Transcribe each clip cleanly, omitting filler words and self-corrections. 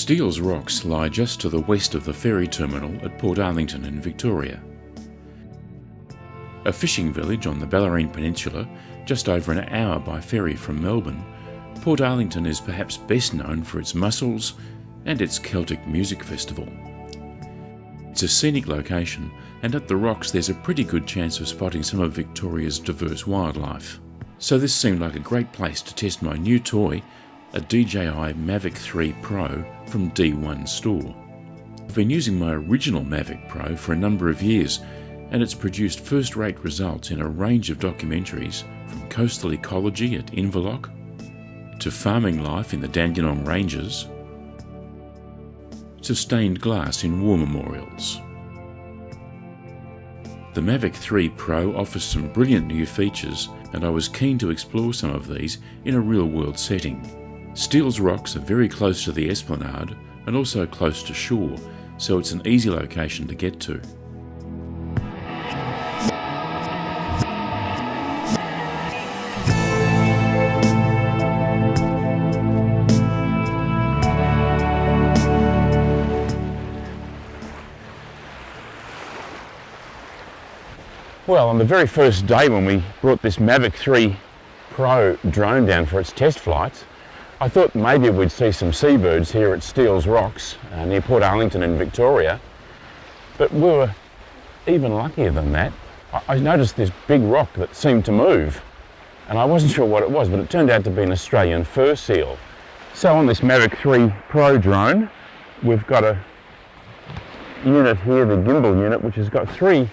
Steele's Rocks lie just to the west of the ferry terminal at Port Arlington in Victoria. A fishing village on the Bellarine Peninsula, just over an hour by ferry from Melbourne, Port Arlington is perhaps best known for its mussels and its Celtic music festival. It's a scenic location, and at the rocks there's a pretty good chance of spotting some of Victoria's diverse wildlife. So this seemed like a great place to test my new toy, a DJI MAVIC 3 Pro from D1 Store. I've been using my original MAVIC Pro for a number of years, and it's produced first-rate results in a range of documentaries, from coastal ecology at Inverloch to farming life in the Dandenong Ranges to stained glass in war memorials. The MAVIC 3 Pro offers some brilliant new features, and I was keen to explore some of these in a real-world setting. Steele's Rocks are very close to the Esplanade and also close to shore, so it's an easy location to get to. Well, on the very first day when we brought this MAVIC 3 Pro drone down for its test flights, I thought maybe we'd see some seabirds here at Steele's Rocks near Port Arlington in Victoria, but we were even luckier than that. I noticed this big rock that seemed to move, and I wasn't sure what it was, but it turned out to be an Australian fur seal. So on this MAVIC 3 Pro drone, we've got a unit here, the gimbal unit, which has got 3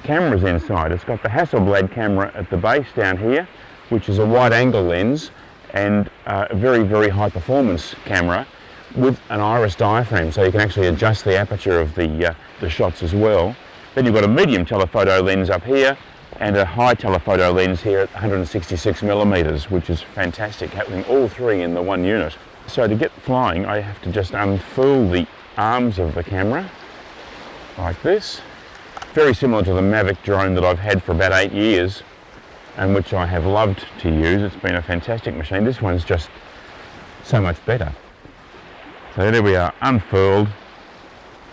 cameras inside. It's got the Hasselblad camera at the base down here, which is a wide angle lens and a very, very high performance camera with an iris diaphragm, so you can actually adjust the aperture of the shots as well. Then you've got a medium telephoto lens up here and a high telephoto lens here at 166mm, which is fantastic, having all 3 in the one unit. So to get flying, I have to just unfurl the arms of the camera like this. Very similar to the MAVIC drone that I've had for about 8 years and which I have loved to use. It's been a fantastic machine. This one's just so much better. So there we are, unfurled,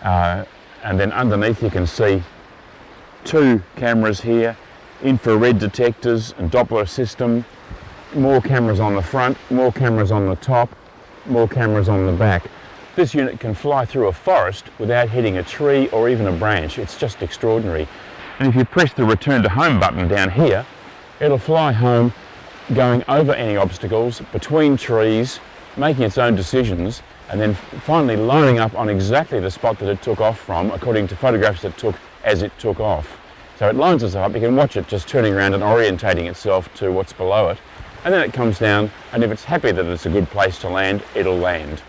and then underneath you can see 2 cameras here, infrared detectors and Doppler system, more cameras on the front, more cameras on the top, more cameras on the back. This unit can fly through a forest without hitting a tree or even a branch. It's just extraordinary. And if you press the return to home button down here, it'll fly home, going over any obstacles, between trees, making its own decisions, and then finally lining up on exactly the spot that it took off from, according to photographs it took as it took off. So it lines itself up. You can watch it just turning around and orientating itself to what's below it. And then it comes down, and if it's happy that it's a good place to land, it'll land.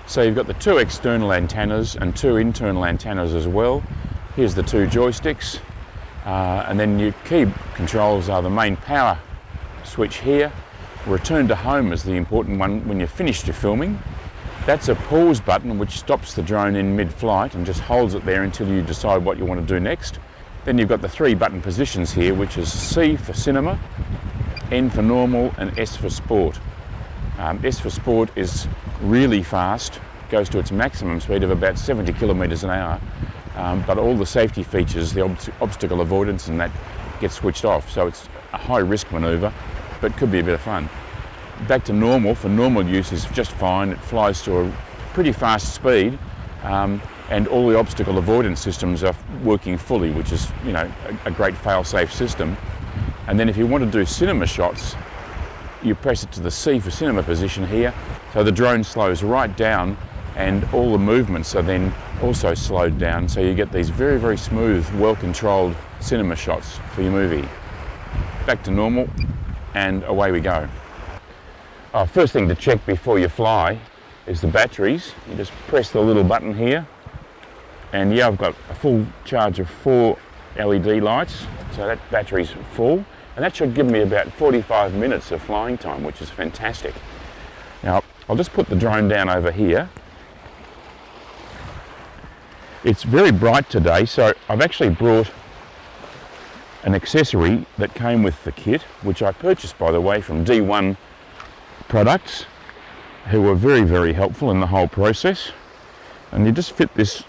So you've got the 2 external antennas and 2 internal antennas as well. Here's the 2 joysticks, and then your key controls are the main power switch here. Return to home is the important one when you've finished your filming. That's a pause button which stops the drone in mid-flight and just holds it there until you decide what you want to do next. Then you've got the 3 button positions here, which is C for cinema, N for normal, and S for sport. S for sport is really fast, goes to its maximum speed of about 70 kilometres an hour, but all the safety features, the obstacle avoidance and that, gets switched off, so it's a high risk manoeuvre, but could be a bit of fun. Back to normal, for normal use, is just fine. It flies to a pretty fast speed, and all the obstacle avoidance systems are working fully, which is, you know, a great fail-safe system. And then if you want to do cinema shots, you press it to the C for cinema position here, so the drone slows right down and all the movements are then also slowed down, so you get these very, very smooth, well-controlled cinema shots for your movie. Back to normal, and away we go. First thing to check before you fly is the batteries. You just press the little button here, and yeah, I've got a full charge of 4 LED lights, so that battery's full. And that should give me about 45 minutes of flying time, which is fantastic. Now, I'll just put the drone down over here. It's very bright today, so I've actually brought an accessory that came with the kit, which I purchased, by the way, from D1 Products. who were very, very helpful in the whole process. And you just fit this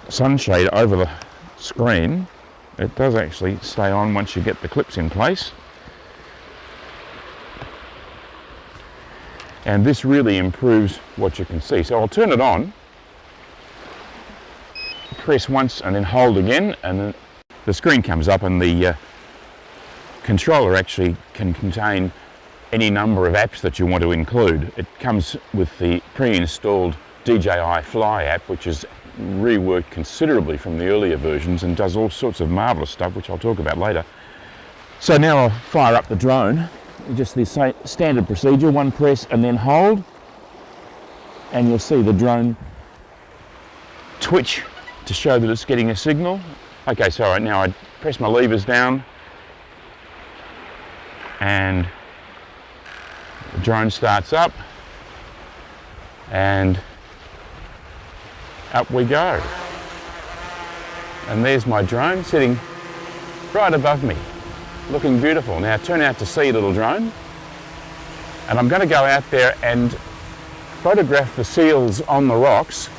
sunshade over the screen. It does actually stay on once you get the clips in place. And this really improves what you can see. So I'll turn it on, press once and then hold again, and then the screen comes up, and the controller actually can contain any number of apps that you want to include. It comes with the pre-installed DJI Fly app, which is reworked considerably from the earlier versions and does all sorts of marvellous stuff, which I'll talk about later. So now I'll fire up the drone. Just the standard procedure, one press and then hold, and you'll see the drone twitch to show that it's getting a signal. Okay, so right now I press my levers down and the drone starts up, and up we go. And there's my drone sitting right above me, looking beautiful. Now turn out to sea, little drone, and I'm going to go out there and photograph the seals on the rocks,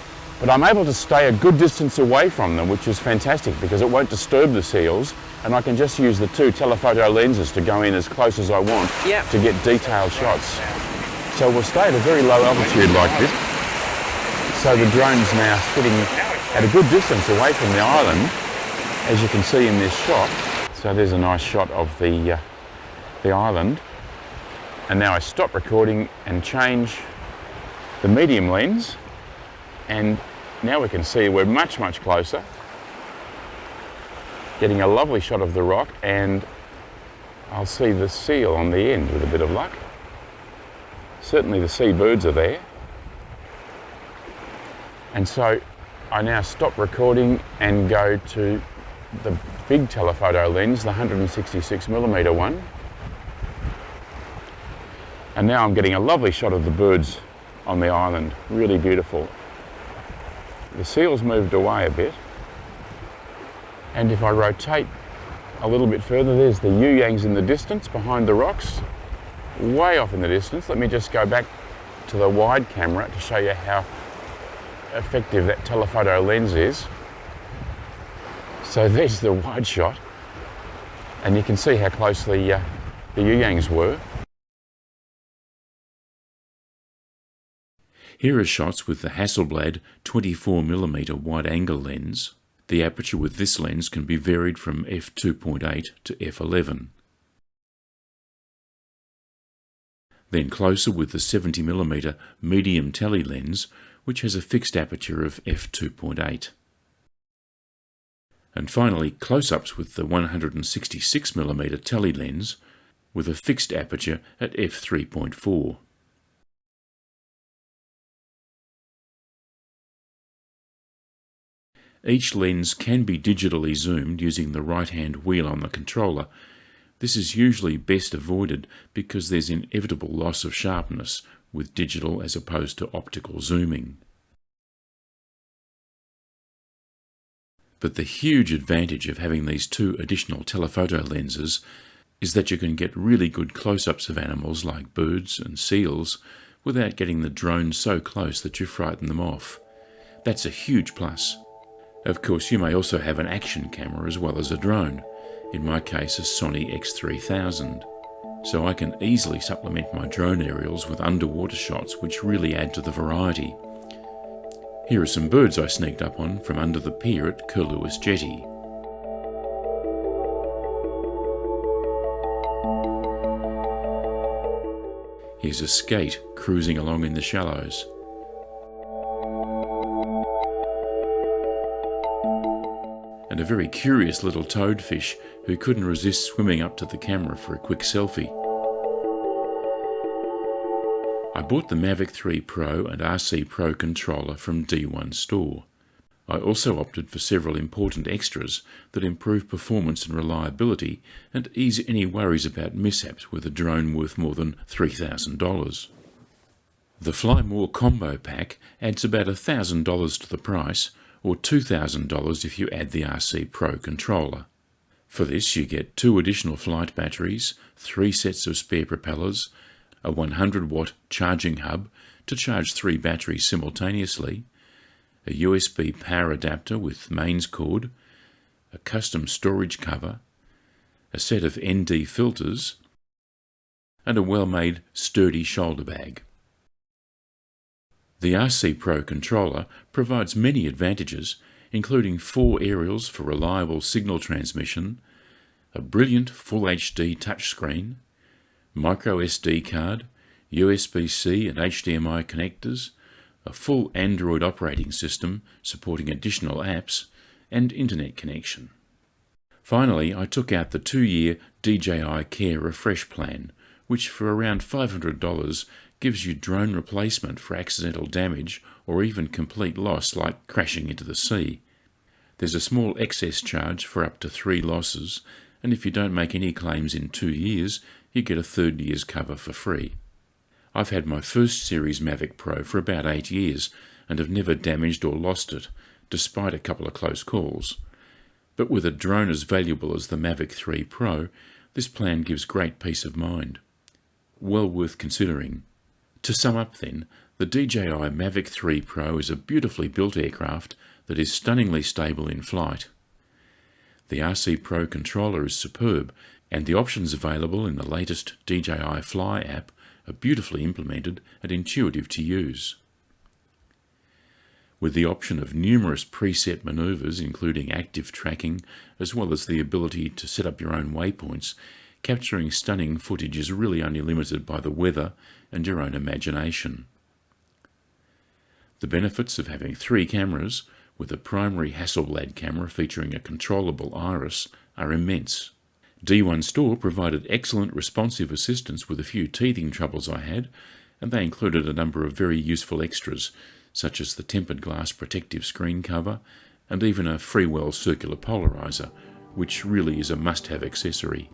but I'm able to stay a good distance away from them, which is fantastic because it won't disturb the seals, and I can just use the two telephoto lenses to go in as close as I want to get detailed shots. So we'll stay at a very low altitude like this. So the drone's now sitting at a good distance away from the island, as you can see in this shot. So there's a nice shot of the island. And now I stop recording and change the medium lens, and now we can see we're much, much closer, getting a lovely shot of the rock, and I'll see the seal on the end with a bit of luck. Certainly the seabirds are there. And so I now stop recording and go to the big telephoto lens, the 166mm one. And now I'm getting a lovely shot of the birds on the island, really beautiful. The seals moved away a bit, and if I rotate a little bit further, there's the Yuyangs in the distance behind the rocks, way off in the distance. Let me just go back to the wide camera to show you how effective that telephoto lens is. So there's the wide shot, and you can see how close the Yuyangs were. Here are shots with the Hasselblad 24mm wide-angle lens. The aperture with this lens can be varied from f2.8 to f11. Then closer with the 70mm medium tele lens, which has a fixed aperture of f2.8. And finally, close-ups with the 166mm tele lens with a fixed aperture at f3.4. Each lens can be digitally zoomed using the right-hand wheel on the controller. This is usually best avoided because there's inevitable loss of sharpness with digital as opposed to optical zooming. But the huge advantage of having these two additional telephoto lenses is that you can get really good close-ups of animals like birds and seals without getting the drone so close that you frighten them off. That's a huge plus. Of course, you may also have an action camera as well as a drone, in my case a Sony X3000, so I can easily supplement my drone aerials with underwater shots which really add to the variety. Here are some birds I sneaked up on from under the pier at Curlewis Jetty. Here's a skate cruising along in the shallows. And a very curious little toadfish who couldn't resist swimming up to the camera for a quick selfie. I bought the MAVIC 3 Pro and RC Pro controller from D1 Store. I also opted for several important extras that improve performance and reliability and ease any worries about mishaps with a drone worth more than $3,000. The Fly More combo pack adds about $1,000 to the price, or $2,000 if you add the RC Pro controller. For this you get 2 additional flight batteries, 3 sets of spare propellers, a 100-watt charging hub to charge 3 batteries simultaneously, a USB power adapter with mains cord, a custom storage cover, a set of ND filters, and a well-made sturdy shoulder bag. The RC Pro controller provides many advantages, including 4 aerials for reliable signal transmission, a brilliant Full HD touchscreen, micro SD card, USB-C and HDMI connectors, a full Android operating system supporting additional apps, and internet connection. Finally, I took out the 2-year DJI Care Refresh plan, which for around $500 gives you drone replacement for accidental damage or even complete loss like crashing into the sea. There's a small excess charge for up to 3 losses, and if you don't make any claims in 2 years, you get a 3rd year's cover for free. I've had my first series MAVIC Pro for about 8 years and have never damaged or lost it, despite a couple of close calls. But with a drone as valuable as the MAVIC 3 Pro, this plan gives great peace of mind. Well worth considering. To sum up then, the DJI MAVIC 3 Pro is a beautifully built aircraft that is stunningly stable in flight. The RC Pro controller is superb, and the options available in the latest DJI Fly app are beautifully implemented and intuitive to use. With the option of numerous preset maneuvers, including active tracking, as well as the ability to set up your own waypoints, capturing stunning footage is really only limited by the weather and your own imagination. The benefits of having 3 cameras, with a primary Hasselblad camera featuring a controllable iris, are immense. D1 Store provided excellent responsive assistance with a few teething troubles I had, and they included a number of very useful extras, such as the tempered glass protective screen cover, and even a Freewell circular polarizer, which really is a must-have accessory.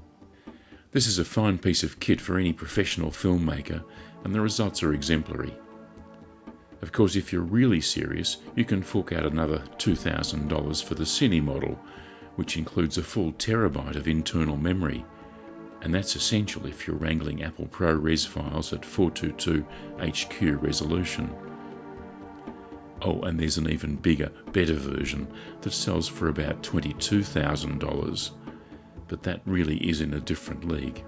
This is a fine piece of kit for any professional filmmaker, and the results are exemplary. Of course, if you're really serious, you can fork out another $2,000 for the Cine model, which includes a full terabyte of internal memory, and that's essential if you're wrangling Apple ProRes files at 422 HQ resolution. Oh, and there's an even bigger, better version that sells for about $22,000, but that really is in a different league.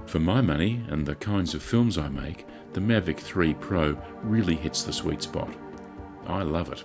For my money and the kinds of films I make, the MAVIC 3 Pro really hits the sweet spot. I love it.